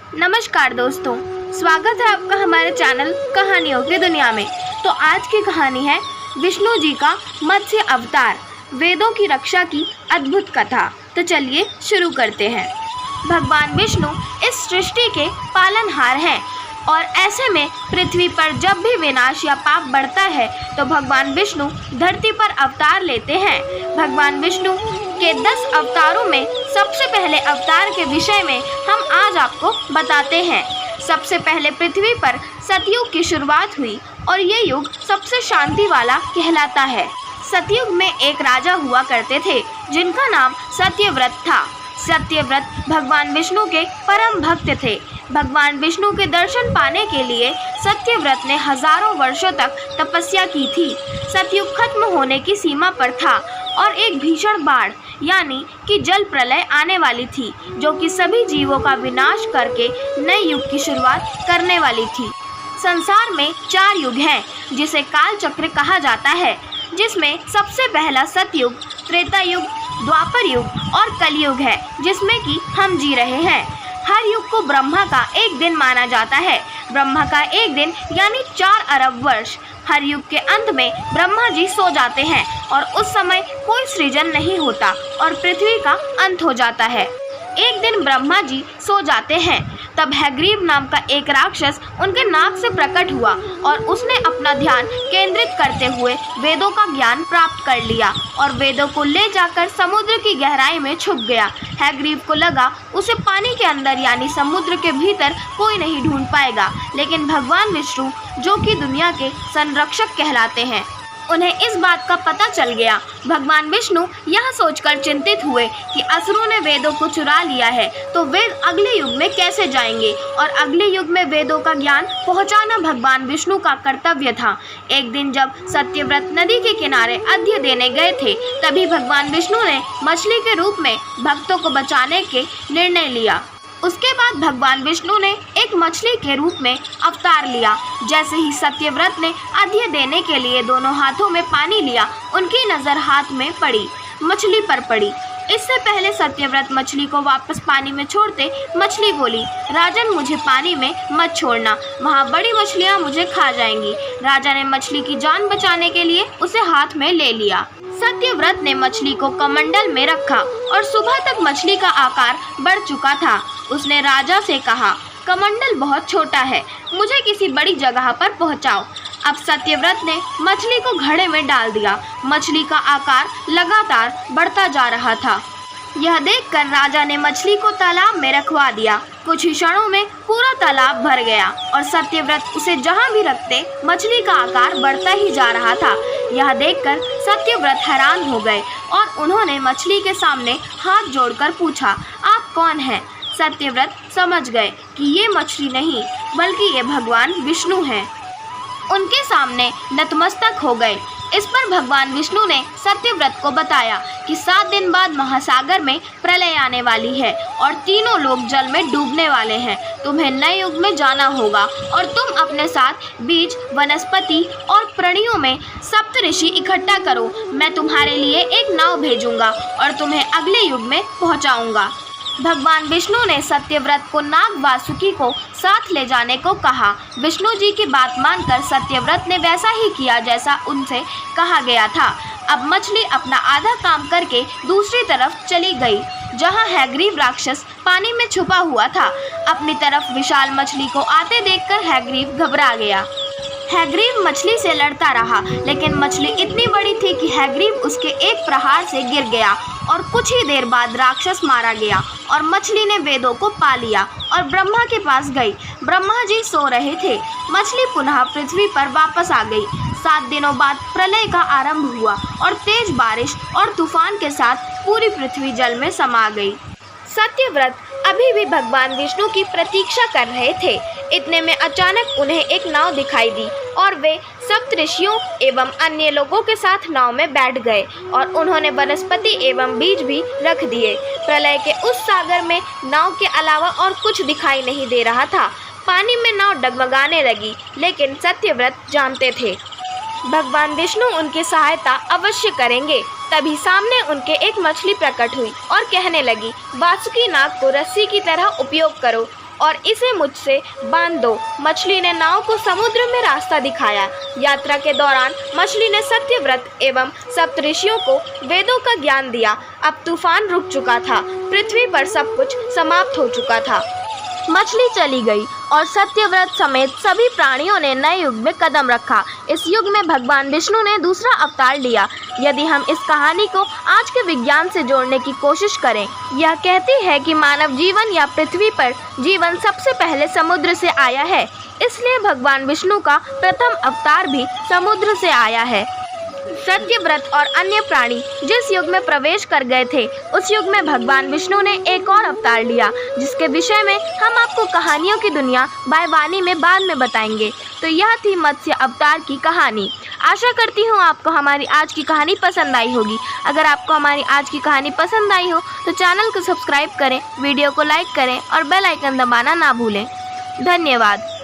नमस्कार दोस्तों, स्वागत है आपका हमारे चैनल कहानियों की दुनिया में। तो आज की कहानी है विष्णु जी का मत्स्य अवतार, वेदों की रक्षा की अद्भुत कथा। तो चलिए शुरू करते हैं। भगवान विष्णु इस सृष्टि के पालनहार हैं और ऐसे में पृथ्वी पर जब भी विनाश या पाप बढ़ता है तो भगवान विष्णु धरती पर अवतार लेते हैं। भगवान विष्णु के 10 अवतारों में सबसे पहले अवतार के विषय में हम आज आपको बताते हैं। सबसे पहले पृथ्वी पर सतयुग की शुरुआत हुई और ये युग सबसे शांति वाला कहलाता है। सतयुग में एक राजा हुआ करते थे जिनका नाम सत्यव्रत था। सत्यव्रत भगवान विष्णु के परम भक्त थे। भगवान विष्णु के दर्शन पाने के लिए सत्यव्रत ने हजारों वर्षों तक तपस्या की थी। सतयुग खत्म होने की सीमा पर था और एक भीषण बाढ़ यानी कि जल प्रलय आने वाली थी, जो कि सभी जीवों का विनाश करके नए युग की शुरुआत करने वाली थी। संसार में 4 युग हैं जिसे काल चक्र कहा जाता है, जिसमें सबसे पहला सतयुग, त्रेता युग, द्वापर युग और कलयुग है, जिसमें कि हम जी रहे हैं। हर युग को ब्रह्मा का एक दिन माना जाता है। ब्रह्मा का एक दिन यानी 4 अरब वर्ष। हर युग के अंत में ब्रह्मा जी सो जाते हैं और उस समय कोई सृजन नहीं होता और पृथ्वी का अंत हो जाता है। एक दिन ब्रह्मा जी सो जाते हैं, तब हैग्रीव नाम का एक राक्षस उनके नाक से प्रकट हुआ और उसने अपना ध्यान केंद्रित करते हुए वेदों का ज्ञान प्राप्त कर लिया और वेदों को ले जाकर समुद्र की गहराई में छुप गया। हैग्रीव को लगा उसे पानी के अंदर यानी समुद्र के भीतर कोई नहीं ढूंढ पाएगा, लेकिन भगवान विष्णु जो कि दुनिया के संरक्षक कहलाते हैं, उन्हें इस बात का पता चल गया। भगवान विष्णु यह सोचकर चिंतित हुए कि असुरों ने वेदों को चुरा लिया है तो वेद अगले युग में कैसे जाएंगे और अगले युग में वेदों का ज्ञान पहुंचाना भगवान विष्णु का कर्तव्य था। एक दिन जब सत्यव्रत नदी के किनारे अर्घ्य देने गए थे, तभी भगवान विष्णु ने मछली के रूप में भक्तों को बचाने के निर्णय लिया। उसके बाद भगवान विष्णु ने एक मछली के रूप में अवतार लिया। जैसे ही सत्यव्रत ने अर्घ्य देने के लिए दोनों हाथों में पानी लिया, उनकी नज़र हाथ में पड़ी, मछली पर पड़ी। इससे पहले सत्यव्रत मछली को वापस पानी में छोड़ते मछली बोली, राजन मुझे पानी में मत छोड़ना, वहाँ बड़ी मछलियाँ मुझे खा जाएंगी। राजा ने मछली की जान बचाने के लिए उसे हाथ में ले लिया। सत्यव्रत ने मछली को कमंडल में रखा और सुबह तक मछली का आकार बढ़ चुका था। उसने राजा से कहा, कमंडल बहुत छोटा है, मुझे किसी बड़ी जगह पर पहुंचाओ। अब सत्यव्रत ने मछली को घड़े में डाल दिया। मछली का आकार लगातार बढ़ता जा रहा था। यह देखकर राजा ने मछली को तालाब में रखवा दिया। कुछ ही क्षणों में पूरा तालाब भर गया और सत्यव्रत उसे जहां भी रखते मछली का आकार बढ़ता ही जा रहा था। यह देखकर सत्यव्रत हैरान हो गए और उन्होंने मछली के सामने हाथ जोड़कर पूछा, आप कौन हैं? सत्यव्रत समझ गए कि ये मछली नहीं बल्कि ये भगवान विष्णु हैं। उनके सामने नतमस्तक हो गए। इस पर भगवान विष्णु ने सत्यव्रत को बताया कि 7 दिन बाद महासागर में प्रलय आने वाली है और तीनों लोग जल में डूबने वाले हैं। तुम्हें नए युग में जाना होगा और तुम अपने साथ बीज, वनस्पति और प्राणियों में सप्तऋषि इकट्ठा करो। मैं तुम्हारे लिए एक नाव भेजूंगा और तुम्हें अगले युग में पहुंचाऊंगा। भगवान विष्णु ने सत्यव्रत को नाग वासुकी को साथ ले जाने को कहा। विष्णु जी की बात मानकर सत्यव्रत ने वैसा ही किया जैसा उनसे कहा गया था। अब मछली अपना आधा काम करके दूसरी तरफ चली गई, जहां हैग्रीव राक्षस पानी में छुपा हुआ था। अपनी तरफ विशाल मछली को आते देखकर हैग्रीव घबरा गया। हैग्रीव मछली से लड़ता रहा, लेकिन मछली इतनी बड़ी थी कि हैग्रीव उसके एक प्रहार से गिर गया और कुछ ही देर बाद राक्षस मारा गया और मछली ने वेदों को पा लिया और ब्रह्मा के पास गई। ब्रह्मा जी सो रहे थे। मछली पुनः पृथ्वी पर वापस आ गई। 7 दिनों बाद प्रलय का आरंभ हुआ और तेज बारिश और तूफान के साथ पूरी पृथ्वी जल में समा गई। सत्यव्रत अभी भी भगवान विष्णु की प्रतीक्षा कर रहे थे। इतने में अचानक उन्हें एक नाव दिखाई दी और वे सप्तऋषियों एवं अन्य लोगों के साथ नाव में बैठ गए और उन्होंने वनस्पति एवं बीज भी रख दिए। प्रलय के उस सागर में नाव के अलावा और कुछ दिखाई नहीं दे रहा था। पानी में नाव डगमगाने लगी, लेकिन सत्यव्रत जानते थे भगवान विष्णु उनकी सहायता अवश्य करेंगे। तभी सामने उनके एक मछली प्रकट हुई और कहने लगी, वासुकी नाग को रस्सी की तरह उपयोग करो। और इसे मुझसे बांध दो। मछली ने नाव को समुद्र में रास्ता दिखाया। यात्रा के दौरान मछली ने सत्यव्रत एवं सप्तऋषियों को वेदों का ज्ञान दिया। अब तूफान रुक चुका था, पृथ्वी पर सब कुछ समाप्त हो चुका था। मछली चली गई और सत्यव्रत समेत सभी प्राणियों ने नए युग में कदम रखा। इस युग में भगवान विष्णु ने दूसरा अवतार लिया। यदि हम इस कहानी को आज के विज्ञान से जोड़ने की कोशिश करें, यह कहती है कि मानव जीवन या पृथ्वी पर जीवन सबसे पहले समुद्र से आया है। इसलिए भगवान विष्णु का प्रथम अवतार भी समुद्र से आया है। सत्यव्रत और अन्य प्राणी जिस युग में प्रवेश कर गए थे, उस युग में भगवान विष्णु ने एक और अवतार लिया, जिसके विषय में हम आपको कहानियों की दुनिया बाय वाणी में बाद में बताएंगे। तो यह थी मत्स्य अवतार की कहानी। आशा करती हूँ आपको हमारी आज की कहानी पसंद आई होगी। अगर आपको हमारी आज की कहानी पसंद आई हो तो चैनल को सब्सक्राइब करें, वीडियो को लाइक करें और बेल आइकन दबाना ना भूलें। धन्यवाद।